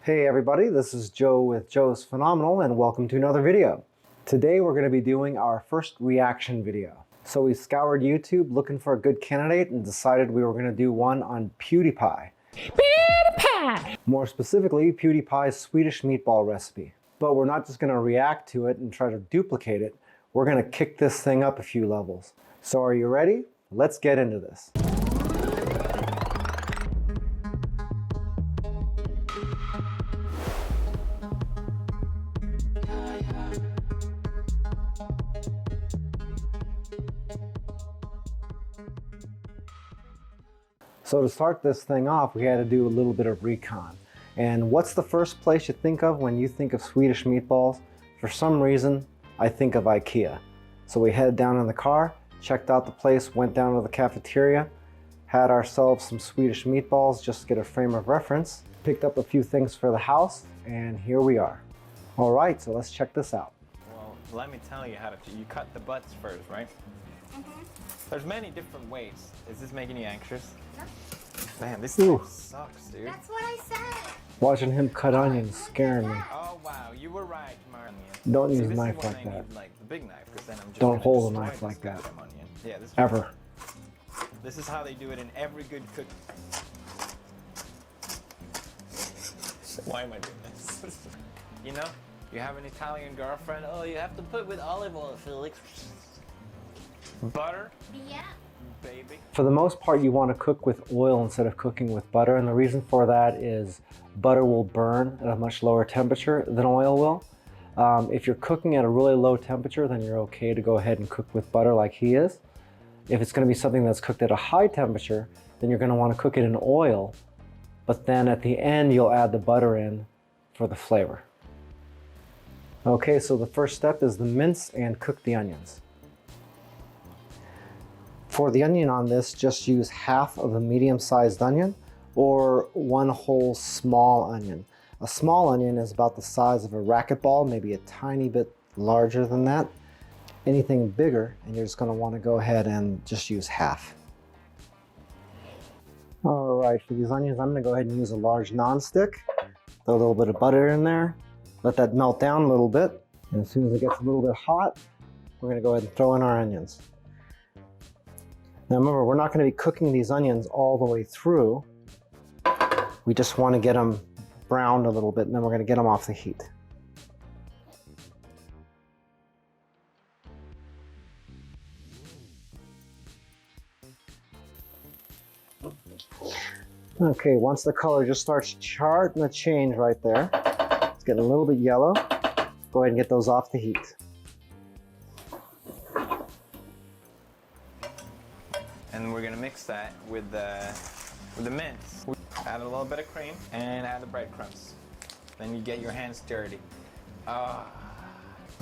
Hey everybody, this is Joe with Joe's Phenomenal and welcome to another video. Today we're going to be doing our first reaction video. So we scoured YouTube looking for a good candidate and decided we were going to do one on PewDiePie. PewDiePie! More specifically, PewDiePie's Swedish meatball recipe. But we're not just going to react to it and try to duplicate it, we're going to kick this thing up a few levels. So are you ready? Let's get into this. So to start this thing off, we had to do a little bit of recon. And what's the first place you think of when you think of Swedish meatballs? For some reason, I think of IKEA. So we headed down in the car, checked out the place, went down to the cafeteria, had ourselves some Swedish meatballs just to get a frame of reference, picked up a few things for the house, and here we are. All right, so let's check this out. Well, let me tell you how to, you cut the butts first, right? There's many different ways. Is this making you anxious? No. Man, this thing sucks, dude. That's what I said. Watching him cut onions scaring me. Oh wow, you were right, Marlene. Don't use a knife like that. Need, like the big knife, because then I'm just don't hold a knife like that. Yeah, this ever. This is how they do it in every good cook. Why am I doing this? You know, you have an Italian girlfriend. Oh, you have to put with olive oil, Felix. Butter. Yeah. Baby. For the most part, you want to cook with oil instead of cooking with butter, and the reason for that is butter will burn at a much lower temperature than oil will. If you're cooking at a really low temperature, then you're okay to go ahead and cook with butter like he is. If it's going to be something that's cooked at a high temperature, then you're going to want to cook it in oil, but then at the end you'll add the butter in for the flavor. Okay, so the first step is to mince and cook the onions. For the onion on this, just use half of a medium-sized onion or one whole small onion. A small onion is about the size of a racquetball, maybe a tiny bit larger than that. Anything bigger, and you're just going to want to go ahead and just use half. All right, for these onions, I'm going to go ahead and use a large nonstick. Throw a little bit of butter in there. Let that melt down a little bit. And as soon as it gets a little bit hot, we're going to go ahead and throw in our onions. Now remember, we're not going to be cooking these onions all the way through. We just want to get them browned a little bit, and then we're going to get them off the heat. Okay, once the color just starts starting to change right there, it's getting a little bit yellow, go ahead and get those off the heat. And we're gonna mix that with the mince. Add a little bit of cream and add the breadcrumbs. Then you get your hands dirty. We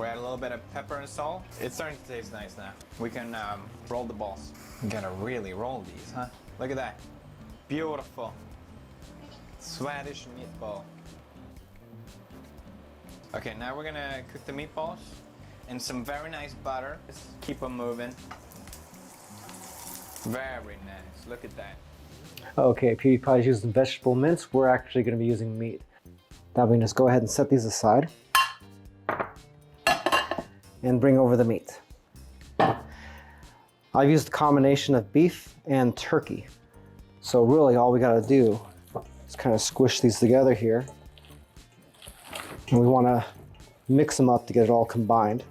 add a little bit of pepper and salt. It's starting to taste nice now. We can roll the balls. You gotta really roll these, huh? Look at that. Beautiful. Swedish meatball. Okay, now we're gonna cook the meatballs in some very nice butter. Just keep them moving. Very nice, look at that. Okay, PewDiePie's using vegetable mince. We're actually going to be using meat. Now we can just go ahead and set these aside and bring over the meat. I've used a combination of beef and turkey. So really all we got to do is kind of squish these together here. And we want to mix them up to get it all combined.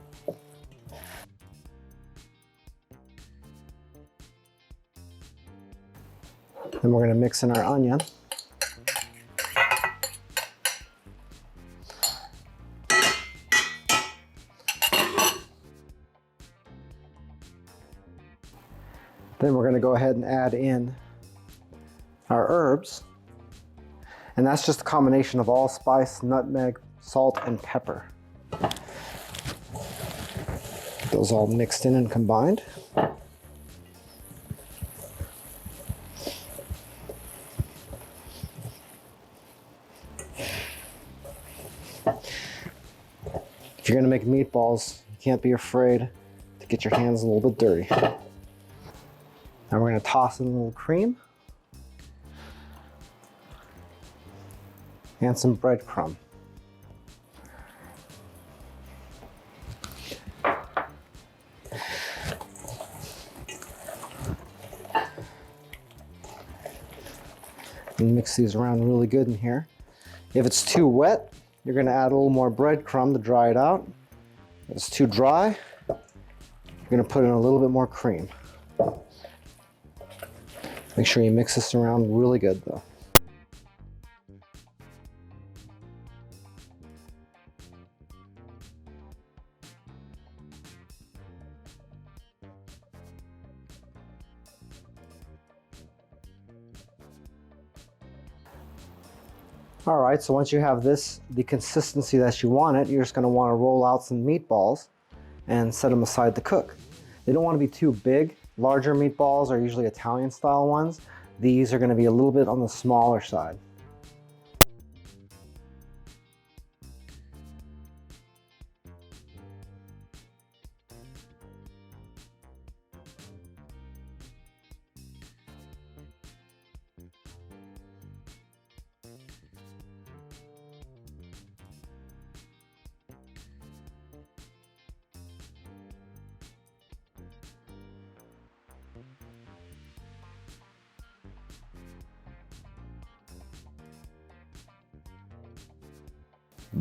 Then we're going to mix in our onion. Then we're going to go ahead and add in our herbs. And that's just a combination of allspice, nutmeg, salt, and pepper. Those all mixed in and combined. If you're going to make meatballs, you can't be afraid to get your hands a little bit dirty. Now we're going to toss in a little cream. and some breadcrumb. And mix these around really good in here. If it's too wet, you're going to add a little more breadcrumb to dry it out. If it's too dry, you're going to put in a little bit more cream. Make sure you mix this around really good though. All right, so once you have this, the consistency that you want it, you're just gonna wanna roll out some meatballs and set them aside to cook. They don't wanna be too big. Larger meatballs are usually Italian style ones. These are gonna be a little bit on the smaller side.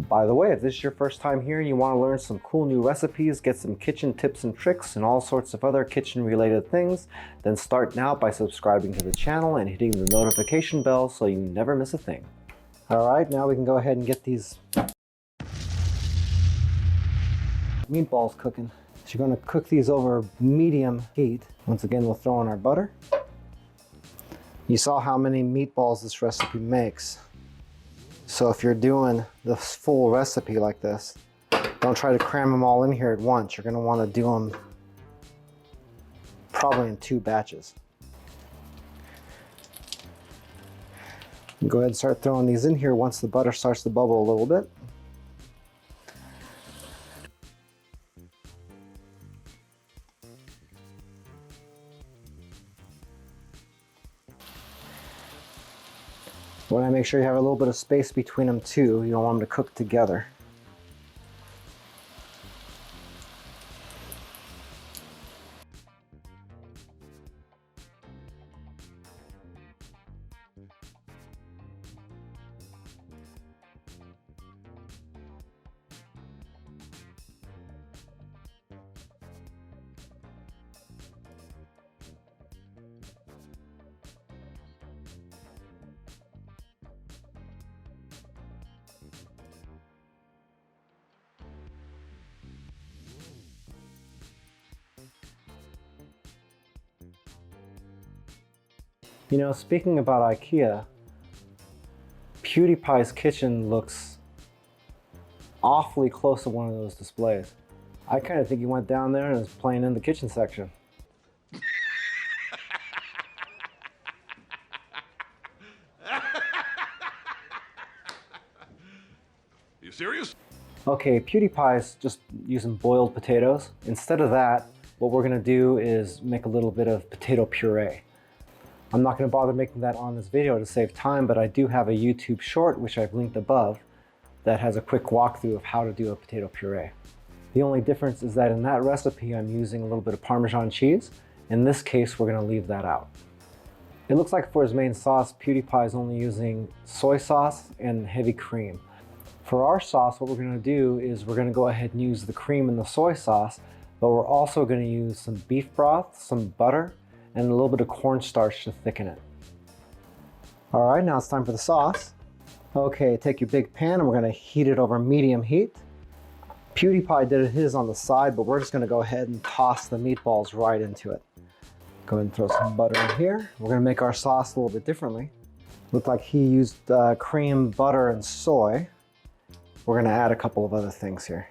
By the way, if this is your first time here and you want to learn some cool new recipes, get some kitchen tips and tricks, and all sorts of other kitchen related things, then start now by subscribing to the channel and hitting the notification bell so you never miss a thing. All right, now we can go ahead and get these meatballs cooking. So you're going to cook these over medium heat. Once again, we'll throw in our butter. You saw how many meatballs this recipe makes. So if you're doing the full recipe like this, don't try to cram them all in here at once. You're gonna wanna do them probably in 2 batches. Go ahead and start throwing these in here once the butter starts to bubble a little bit. You want to make sure you have a little bit of space between them too. You don't want them to cook together. You know, speaking about IKEA, PewDiePie's kitchen looks awfully close to one of those displays. I kind of think he went down there and was playing in the kitchen section. You serious? Okay, PewDiePie's just using boiled potatoes. Instead of that, what we're gonna do is make a little bit of potato puree. I'm not going to bother making that on this video to save time, but I do have a YouTube short, which I've linked above, that has a quick walkthrough of how to do a potato puree. The only difference is that in that recipe, I'm using a little bit of Parmesan cheese. In this case, we're going to leave that out. It looks like for his main sauce, PewDiePie is only using soy sauce and heavy cream. For our sauce, what we're going to do is we're going to go ahead and use the cream and the soy sauce, but we're also going to use some beef broth, some butter, and a little bit of cornstarch to thicken it. All right, now it's time for the sauce. Okay, take your big pan and we're gonna heat it over medium heat. PewDiePie did his on the side, but we're just gonna go ahead and toss the meatballs right into it. Go ahead and throw some butter in here. We're gonna make our sauce a little bit differently. Looked like he used cream, butter, and soy. We're gonna add a couple of other things here.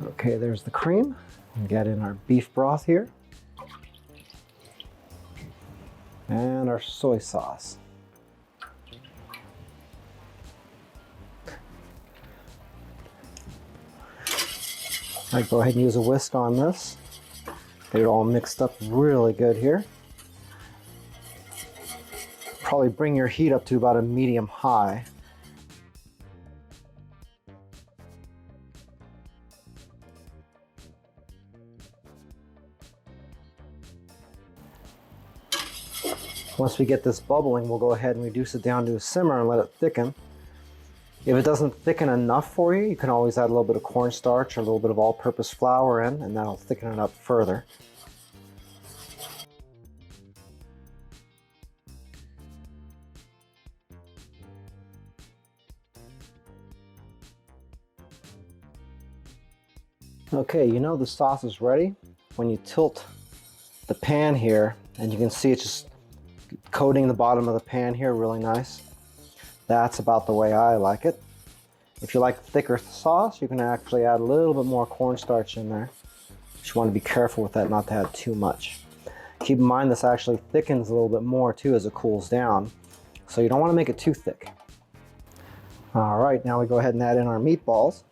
Okay, there's the cream. We get in our beef broth here. And our soy sauce. I go ahead and use a whisk on this. Get it all mixed up really good here. Probably bring your heat up to about a medium high. Once we get this bubbling, we'll go ahead and reduce it down to a simmer and let it thicken. If it doesn't thicken enough for you, you can always add a little bit of cornstarch or a little bit of all-purpose flour in, and that'll thicken it up further. Okay, you know the sauce is ready when you tilt the pan here, and you can see it's just coating the bottom of the pan here really nice. That's about the way I like it. If you like thicker sauce, you can actually add a little bit more cornstarch in there. Just want to be careful with that, not to add too much. Keep in mind this actually thickens a little bit more too as it cools down, so you don't want to make it too thick. All right, now we go ahead and add in our meatballs.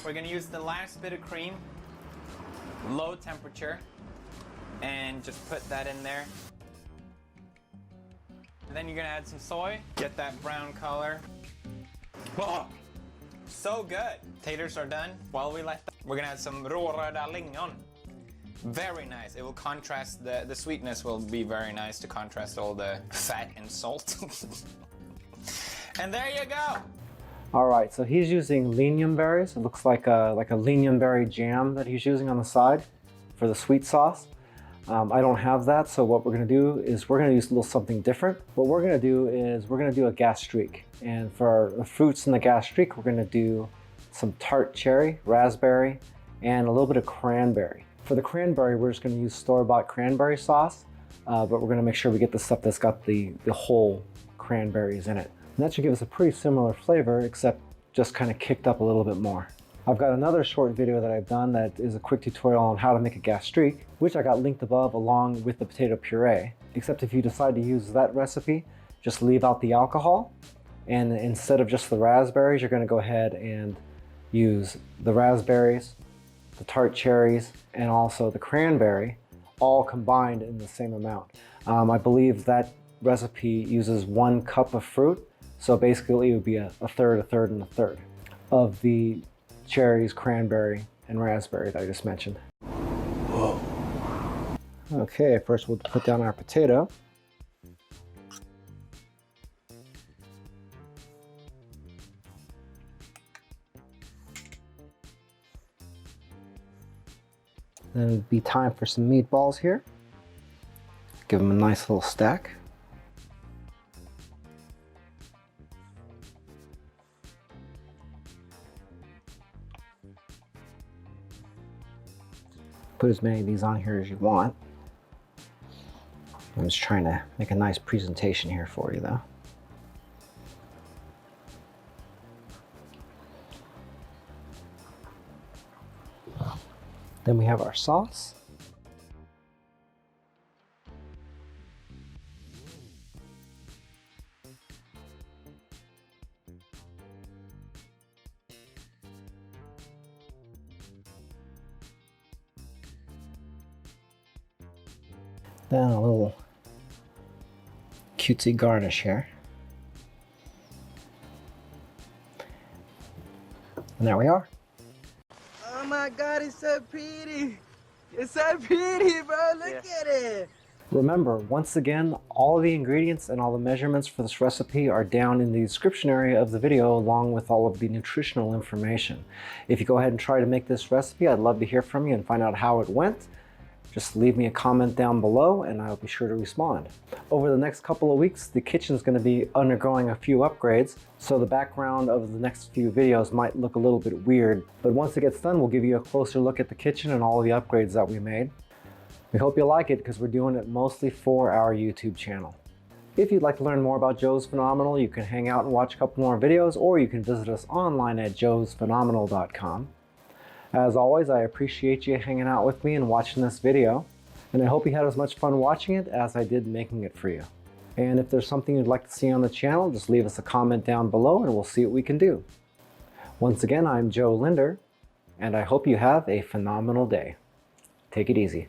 We're gonna use the last bit of cream, low temperature, and just put that in there. And then you're gonna add some soy, get that brown color. Oh, so good. Taters are done. While we let them, we're gonna add some råröda lingon. Very nice. It will contrast, the sweetness will be very nice to contrast all the fat and salt. And there you go. All right, so he's using lingonberries. It looks like a lingonberry jam that he's using on the side for the sweet sauce. I don't have that, so what we're gonna do is we're gonna use a little something different. What we're gonna do is we're gonna do a Gastrique. And for the fruits in the Gastrique, we're gonna do some tart cherry, raspberry, and a little bit of cranberry. For the cranberry, we're just gonna use store-bought cranberry sauce, but we're gonna make sure we get the stuff that's got the whole cranberries in it. And that should give us a pretty similar flavor, except just kind of kicked up a little bit more. I've got another short video that I've done that is a quick tutorial on how to make a Gastrique, which I got linked above along with the potato puree. Except if you decide to use that recipe, just leave out the alcohol, and instead of just the raspberries, you're gonna go ahead and use the raspberries, the tart cherries, and also the cranberry, all combined in the same amount. I believe that recipe uses 1 cup of fruit. So basically it would be a third, a third, and a third of the cherries, cranberry, and raspberry that I just mentioned. Whoa. Okay, first we'll put down our potato. Then it'd be time for some meatballs here. Give them a nice little stack. Put as many of these on here as you want. I'm just trying to make a nice presentation here for you though. Then we have our sauce. Then a little cutesy garnish here. And there we are. Oh my God, it's so pretty. It's so pretty, bro. Look at it. Remember, once again, all of the ingredients and all the measurements for this recipe are down in the description area of the video, along with all of the nutritional information. If you go ahead and try to make this recipe, I'd love to hear from you and find out how it went. Just leave me a comment down below and I'll be sure to respond. Over the next couple of weeks, the kitchen's going to be undergoing a few upgrades, so the background of the next few videos might look a little bit weird. But once it gets done, we'll give you a closer look at the kitchen and all the upgrades that we made. We hope you like it because we're doing it mostly for our YouTube channel. If you'd like to learn more about Joe's Phenomenal, you can hang out and watch a couple more videos, or you can visit us online at joesphenomenal.com. As always, I appreciate you hanging out with me and watching this video, and I hope you had as much fun watching it as I did making it for you. And if there's something you'd like to see on the channel, just leave us a comment down below and we'll see what we can do. Once again, I'm Joe Linder, and I hope you have a phenomenal day. Take it easy.